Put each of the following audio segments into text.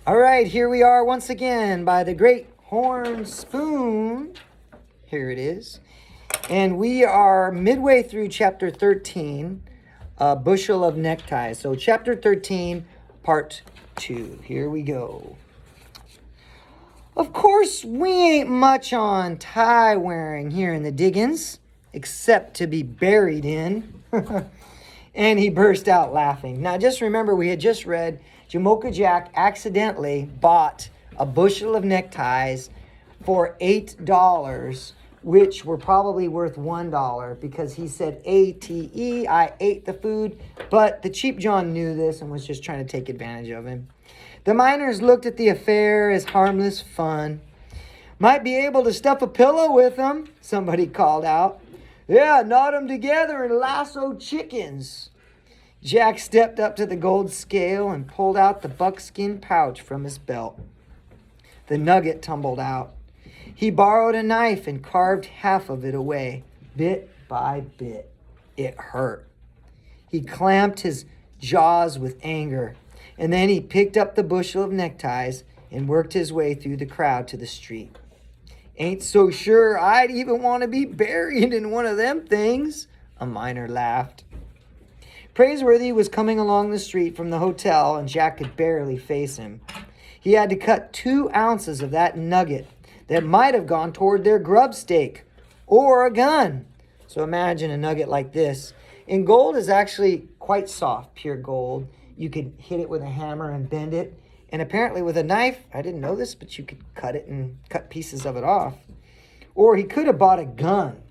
All right, here we are once again by the Great Horn Spoon. Here it is. And we are midway through chapter 13, A Bushel of Neckties. So chapter 13, part 2. Here we go. Of course, we ain't much on tie wearing here in the diggings, except to be buried in. And he burst out laughing. Now, just remember, we had just read Jamocha Jack accidentally bought a bushel of neckties for $8, which were probably worth $1 because he said ATE, I ate the food. But the Cheap John knew this and was just trying to take advantage of him. The miners looked at the affair as harmless fun. Might be able to stuff a pillow with them, somebody called out. Yeah, knot them together and lasso chickens. Jack stepped up to the gold scale and pulled out the buckskin pouch from his belt. The nugget tumbled out. He borrowed a knife and carved half of it away, bit by bit. It hurt. He clamped his jaws with anger, and then he picked up the bushel of neckties and worked his way through the crowd to the street. Ain't so sure I'd even want to be buried in one of them things, a miner laughed. Praiseworthy was coming along the street from the hotel, and Jack could barely face him. He had to cut 2 ounces of that nugget that might have gone toward their grub steak or a gun. So imagine a nugget like this. And gold is actually quite soft, pure gold. You could hit it with a hammer and bend it. And apparently with a knife, I didn't know this, but you could cut it and cut pieces of it off. Or he could have bought a gun.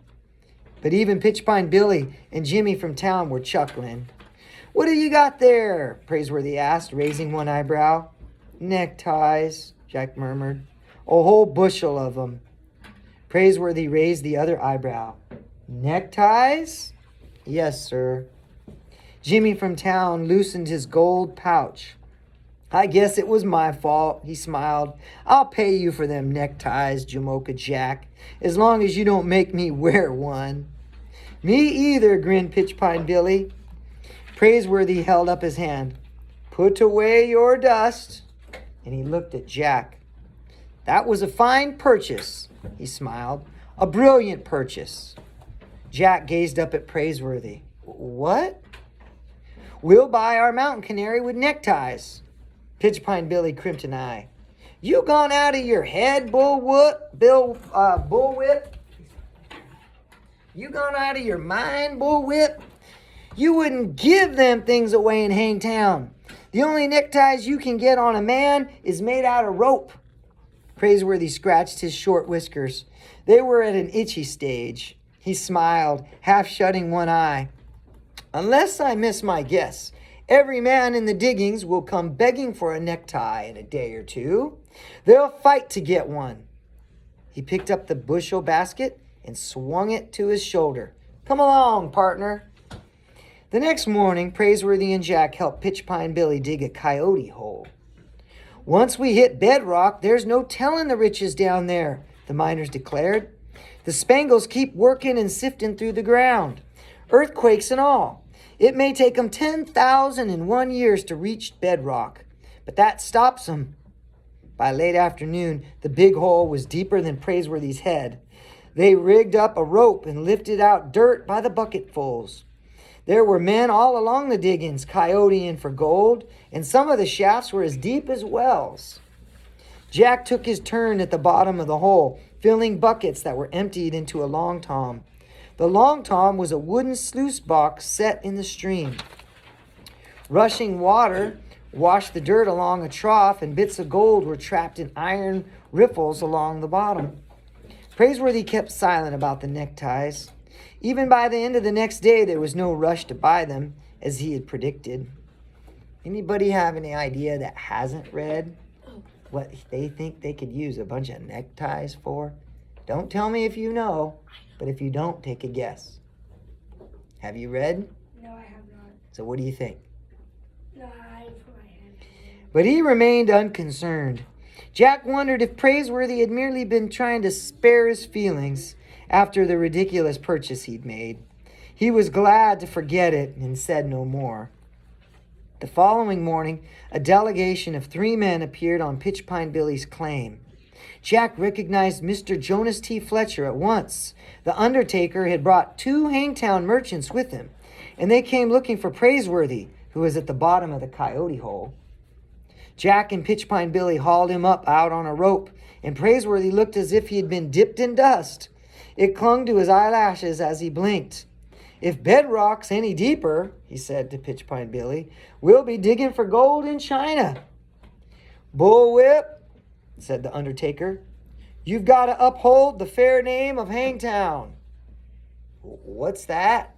But even Pitchpine Billy and Jimmy from town were chuckling. What have you got there? Praiseworthy asked, raising one eyebrow. Neckties, Jack murmured. A whole bushel of them. Praiseworthy raised the other eyebrow. Neckties? Yes, sir. Jimmy from town loosened his gold pouch. I guess it was my fault, he smiled. I'll pay you for them neckties, Jamocha Jack, as long as you don't make me wear one. Me either, grinned Pitchpine Billy. Praiseworthy held up his hand. Put away your dust. And he looked at Jack. That was a fine purchase, he smiled. A brilliant purchase. Jack gazed up at Praiseworthy. What? We'll buy our mountain canary with neckties. Pitchpine Billy crimped an eye. You gone out of your head, bullwhip? You gone out of your mind, bullwhip? You wouldn't give them things away in Hangtown. The only neckties you can get on a man is made out of rope. Praiseworthy scratched his short whiskers. They were at an itchy stage. He smiled, half shutting one eye. Unless I miss my guess, every man in the diggings will come begging for a necktie in a day or two. They'll fight to get one. He picked up the bushel basket and swung it to his shoulder. Come along, partner. The next morning, Praiseworthy and Jack helped Pitchpine Billy dig a coyote hole. Once we hit bedrock, there's no telling the riches down there, the miners declared. The Spangles keep working and sifting through the ground, earthquakes and all. It may take them 10,001 years to reach bedrock, but that stops them. By late afternoon, the big hole was deeper than Praiseworthy's head. They rigged up a rope and lifted out dirt by the bucketfuls. There were men all along the diggings, coyoteing for gold, and some of the shafts were as deep as wells. Jack took his turn at the bottom of the hole, filling buckets that were emptied into a long tom. The long tom was a wooden sluice box set in the stream. Rushing water washed the dirt along a trough, and bits of gold were trapped in iron riffles along the bottom. Praiseworthy kept silent about the neckties. Even by the end of the next day, there was no rush to buy them, as he had predicted. Anybody have any idea that hasn't read what they think they could use a bunch of neckties for? Don't tell me if you know, but if you don't, take a guess. Have you read? No, I have not. So what do you think? No, I put my hand. But he remained unconcerned. Jack wondered if Praiseworthy had merely been trying to spare his feelings after the ridiculous purchase he'd made. He was glad to forget it and said no more. The following morning, a delegation of 3 men appeared on Pitchpine Billy's claim. Jack recognized Mr. Jonas T. Fletcher at once. The undertaker had brought 2 Hangtown merchants with him, and they came looking for Praiseworthy, who was at the bottom of the coyote hole. Jack and Pitchpine Billy hauled him up out on a rope, and Praiseworthy looked as if he had been dipped in dust. It clung to his eyelashes as he blinked. "If bedrock's any deeper," he said to Pitchpine Billy, "we'll be digging for gold in China." "Bullwhip," said the undertaker, "you've got to uphold the fair name of Hangtown." "What's that?"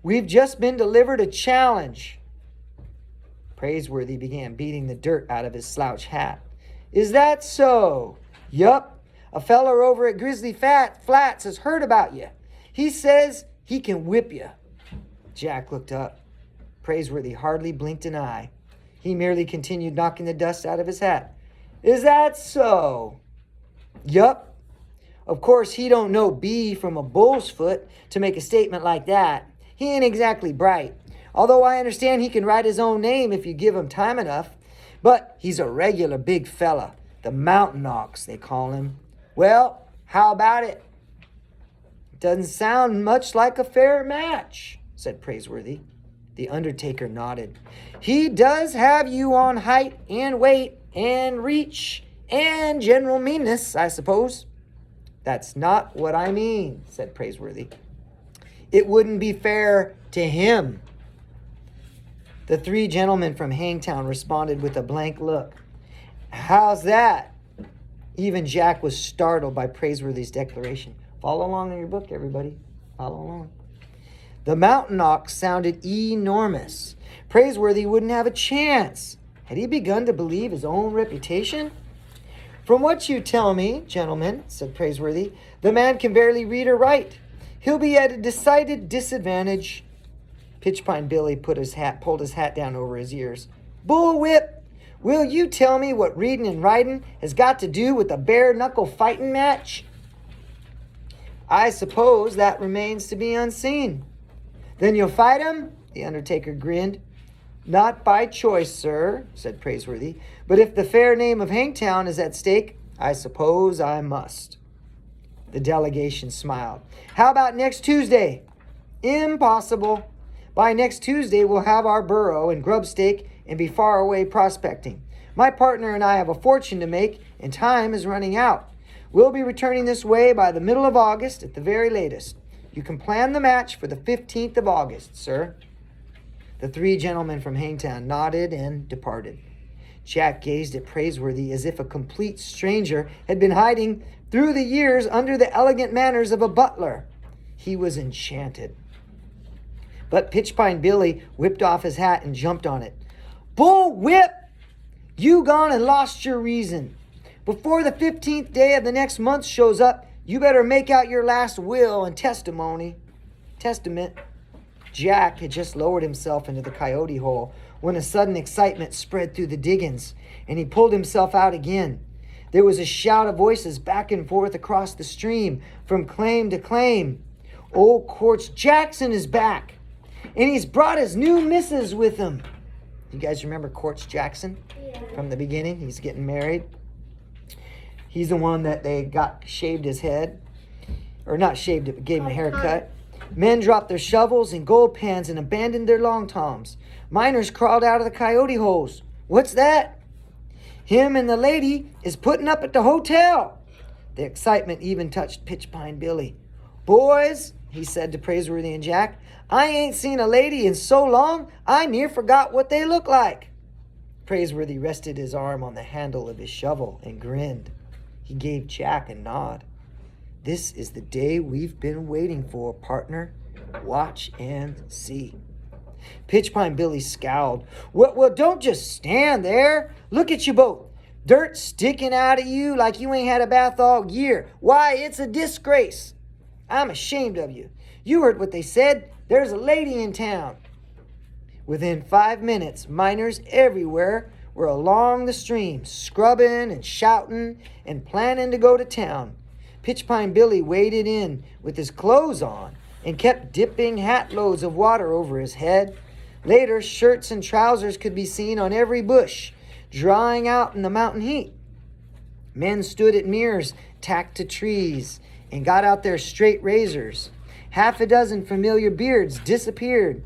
"We've just been delivered a challenge." Praiseworthy began beating the dirt out of his slouch hat. "Is that so?" "Yup. A feller over at Grizzly Flats has heard about you. He says he can whip you." Jack looked up. Praiseworthy hardly blinked an eye. He merely continued knocking the dust out of his hat. "Is that so?" "Yup. Of course, he don't know B from a bull's foot to make a statement like that. He ain't exactly bright. Although I understand he can write his own name if you give him time enough. But he's a regular big fella. The Mountain Ox, they call him. Well, how about it?" "Doesn't sound much like a fair match," said Praiseworthy. The undertaker nodded. "He does have you on height and weight and reach and general meanness, I suppose." "That's not what I mean," said Praiseworthy. "It wouldn't be fair to him." The 3 gentlemen from Hangtown responded with a blank look. "How's that?" Even Jack was startled by Praiseworthy's declaration. Follow along in your book, everybody. Follow along. The Mountain Ox sounded enormous. Praiseworthy wouldn't have a chance. Had he begun to believe his own reputation? "From what you tell me, gentlemen," said Praiseworthy, "the man can barely read or write. He'll be at a decided disadvantage." Pitchpine Billy pulled his hat down over his ears. "Bullwhip! Will you tell me what reading and writing has got to do with a bare-knuckle fighting match?" "I suppose that remains to be unseen." "Then you'll fight him?" The undertaker grinned. "Not by choice, sir," said Praiseworthy. "But if the fair name of Hangtown is at stake, I suppose I must." The delegation smiled. "How about next Tuesday?" "Impossible. By next Tuesday, we'll have our burro and grub stake and be far away prospecting. My partner and I have a fortune to make, and time is running out. We'll be returning this way by the middle of August at the very latest. You can plan the match for the 15th of August, sir." The 3 gentlemen from Hangtown nodded and departed. Jack gazed at Praiseworthy as if a complete stranger had been hiding through the years under the elegant manners of a butler. He was enchanted. But Pitchpine Billy whipped off his hat and jumped on it. "Bullwhip! You gone and lost your reason. Before the 15th day of the next month shows up, you better make out your last will and testament." Jack had just lowered himself into the coyote hole when a sudden excitement spread through the diggings, and he pulled himself out again. There was a shout of voices back and forth across the stream, from claim to claim. "Old Quartz Jackson is back, and he's brought his new missus with him." You guys remember Quartz Jackson from the beginning? He's getting married. He's the one that they got shaved his head. Or not shaved it, but gave him a haircut. Men dropped their shovels and gold pans and abandoned their long toms. Miners crawled out of the coyote holes. "What's that?" "Him and the lady is putting up at the hotel." The excitement even touched Pitchpine Billy. "Boys," he said to Praiseworthy and Jack, "I ain't seen a lady in so long, I near forgot what they look like." Praiseworthy rested his arm on the handle of his shovel and grinned. He gave Jack a nod. "This is the day we've been waiting for, partner. Watch and see." Pitchpine Billy scowled. Well, don't just stand there. Look at you both. Dirt sticking out of you like you ain't had a bath all year. Why, it's a disgrace. I'm ashamed of you. You heard what they said. There's a lady in town." Within 5 minutes, miners everywhere were along the stream, scrubbing and shouting and planning to go to town. Pitchpine Billy waded in with his clothes on and kept dipping hat loads of water over his head. Later, shirts and trousers could be seen on every bush, drying out in the mountain heat. Men stood at mirrors tacked to trees and got out their straight razors. Half a dozen familiar beards disappeared.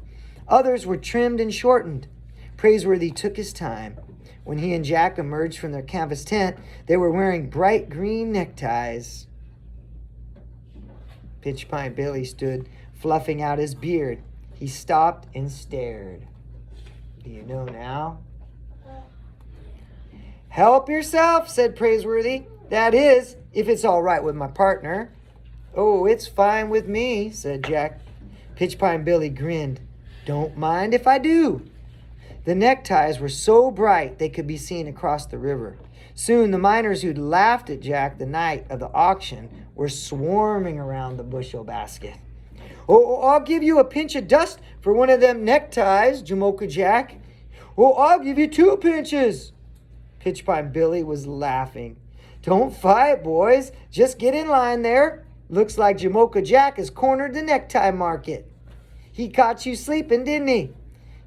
Others were trimmed and shortened. Praiseworthy took his time. When he and Jack emerged from their canvas tent, they were wearing bright green neckties. Pitch Pine Billy stood fluffing out his beard. He stopped and stared. Do you know now? Help yourself, said Praiseworthy. That is, if it's all right with my partner. Oh, it's fine with me, said Jack. Pitch Pine Billy grinned. Don't mind if I do. The neckties were so bright they could be seen across the river. Soon the miners who'd laughed at Jack the night of the auction were swarming around the bushel basket. Oh, I'll give you a pinch of dust for one of them neckties, Jamocha Jack. Oh, I'll give you 2 pinches. Pitch Pine Billy was laughing. Don't fight, boys. Just get in line there. Looks like Jamocha Jack has cornered the necktie market. He caught you sleeping, didn't he?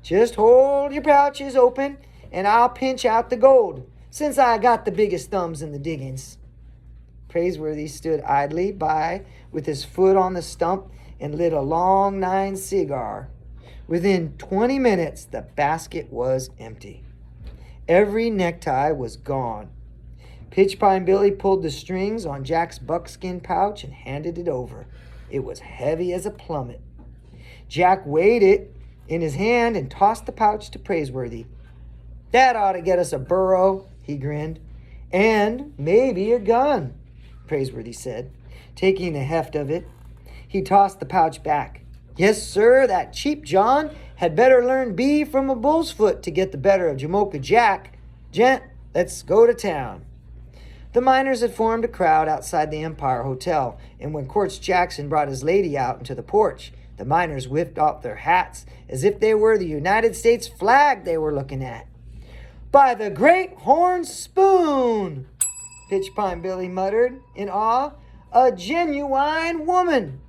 Just hold your pouches open and I'll pinch out the gold, since I got the biggest thumbs in the diggings. Praiseworthy stood idly by with his foot on the stump and lit a long 9 cigar. Within 20 minutes, the basket was empty. Every necktie was gone. Pitch Pine Billy pulled the strings on Jack's buckskin pouch and handed it over. It was heavy as a plummet. Jack weighed it in his hand and tossed the pouch to Praiseworthy. That ought to get us a burro, he grinned. And maybe a gun, Praiseworthy said, taking the heft of it. He tossed the pouch back. Yes, sir, that cheap John had better learn B from a bull's foot to get the better of Jamocha Jack. Gent, let's go to town. The miners had formed a crowd outside the Empire Hotel, and when Quartz Jackson brought his lady out into the porch, the miners whipped off their hats as if they were the United States flag they were looking at. By the great horn spoon, Pitch Pine Billy muttered in awe, a genuine woman.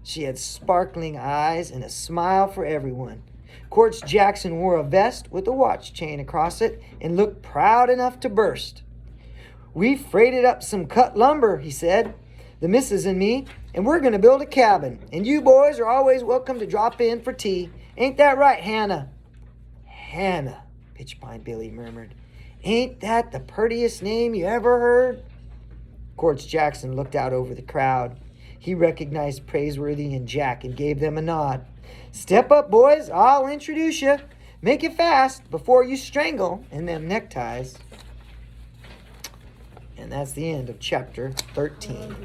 She had sparkling eyes and a smile for everyone. Quartz Jackson wore a vest with a watch chain across it and looked proud enough to burst. We freighted up some cut lumber, he said, the missus and me, and we're going to build a cabin. And you boys are always welcome to drop in for tea. Ain't that right, Hannah? Hannah, Pitch Pine Billy murmured. Ain't that the prettiest name you ever heard? Quartz Jackson looked out over the crowd. He recognized Praiseworthy and Jack and gave them a nod. Step up, boys. I'll introduce you. Make it fast before you strangle in them neckties. And that's the end of chapter 13.